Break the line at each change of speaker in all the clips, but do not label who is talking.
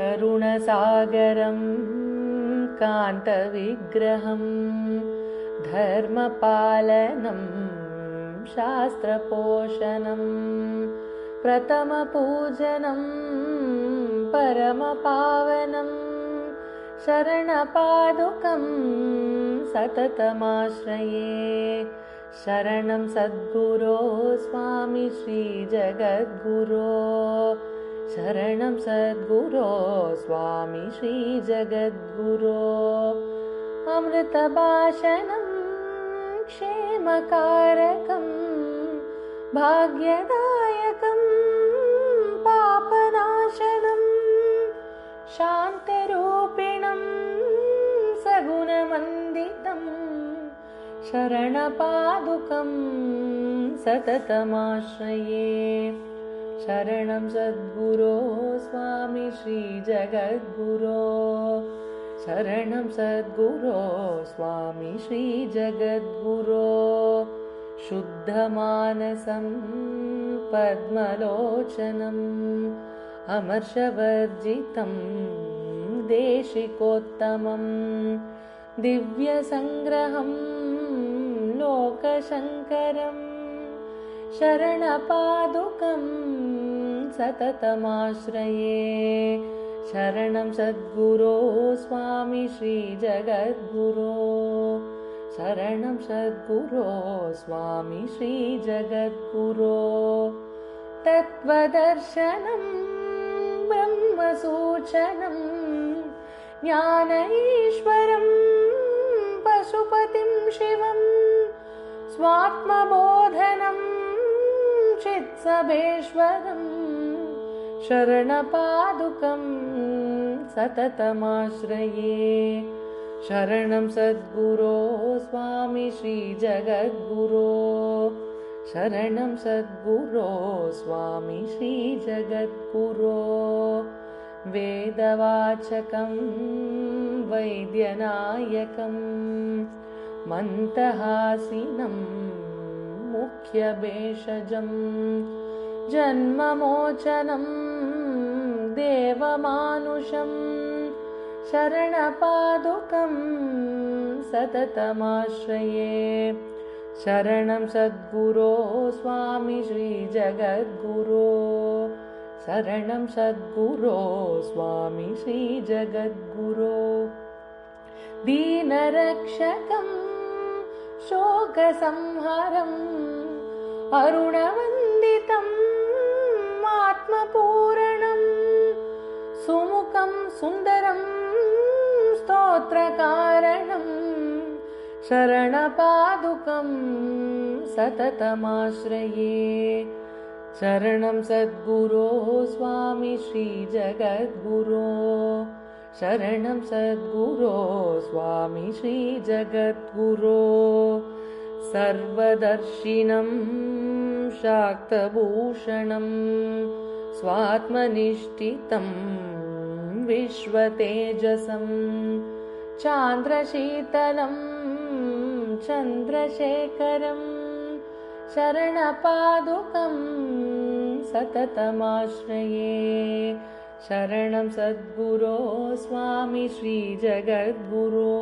करुणसागरं कान्तविग्रहं धर्मपालनं शास्त्रपोषणं प्रथमपूजनं परमपावनं शरणपादुकं सततमाश्रये। शरणं सद्गुरो स्वामी श्रीजगद्गुरो, शरणं सद्गुरो स्वामी श्रीजगद्गुरो। अमृतभाषणं क्षेमकारकं भाग्यदायकं पापनाशनं शान्तरूपिणं सगुणमण्डितं शरणपादुकं सततमाश्रये। शरणं सद्गुरो स्वामी श्रीजगद्गुरो, शरणं सद्गुरो स्वामी श्रीजगद्गुरो। शुद्धमानसं पद्मलोचनम् अमर्षवर्जितं देशिकोत्तमं दिव्यसङ्ग्रहं लोकशङ्करं शरणपादुकं सततमाश्रये। शरणं सद्गुरो स्वामी श्रीजगद्गुरो, शरणं सद्गुरो स्वामी श्रीजगद्गुरो। तत्त्वदर्शनं ब्रह्मसूचनं ज्ञान ईश्वरं पशुपतिं शिवं स्वात्मबोधनं चित्सभेश्वरं शरणपादुकं सततमाश्रये। शरणं सद्गुरो स्वामी श्रीजगद्गुरो, शरणं सद्गुरो स्वामी श्रीजगद्गुरो। वेदवाचकं वैद्यनायकं मन्दहासिनं मुख्यभेषजं जन्ममोचनं देवमानुषं शरणपादुकं सततमाश्रये। शरणं सद्गुरो स्वामी श्रीजगद्गुरो, शरणं सद्गुरो स्वामी श्रीजगद्गुरो। दीनरक्षकं शोकसंहारम् अरुणवन्दितम् आत्मपूरणं सुमुखं सुन्दरं स्तोत्रकारणं शरणपादुकं सततमाश्रये। शरणं सद्गुरो स्वामी श्रीजगद्गुरो, शरणं सद्गुरो स्वामी श्रीजगद्गुरो। सर्वदर्शिनं शाक्तभूषणं स्वात्मनिष्ठितं विश्वतेजसं चान्द्रशीतलं चन्द्रशेखरं शरणपादुकं सततमाश्रये। शरणं सद्गुरो स्वामी श्रीजगद्गुरो,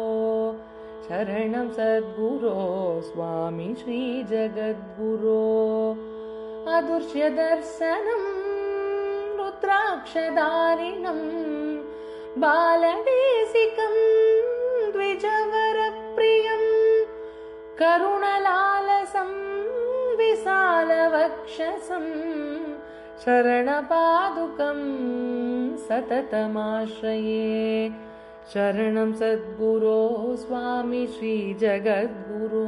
शरणं सद्गुरो स्वामी श्रीजगद्गुरो। अदृश्यदर्शनं रुद्राक्षधारिणं बालदेशिकं द्विजवरप्रियं करुणलालसं विशालवक्षसं शरणपादुकं सततमाश्रये। शरणं सद्गुरो स्वामी श्रीजगद्गुरो,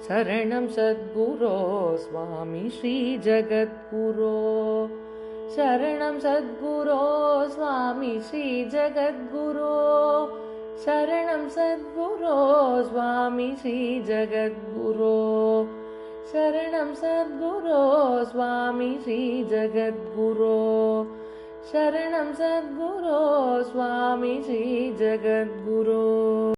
शरणं सद्गुरो स्वामी श्रीजगद्गुरो। शरणं सद्गुरो स्वामी श्रीजगद्गुरो, शरणं सद्गुरो स्वामी श्रीजगद्गुरो। शरणं सद्गुरो स्वामी श्रीजगद्गुरो, शरणं सद्गुरो स्वामी श्रीजगद्गुरो।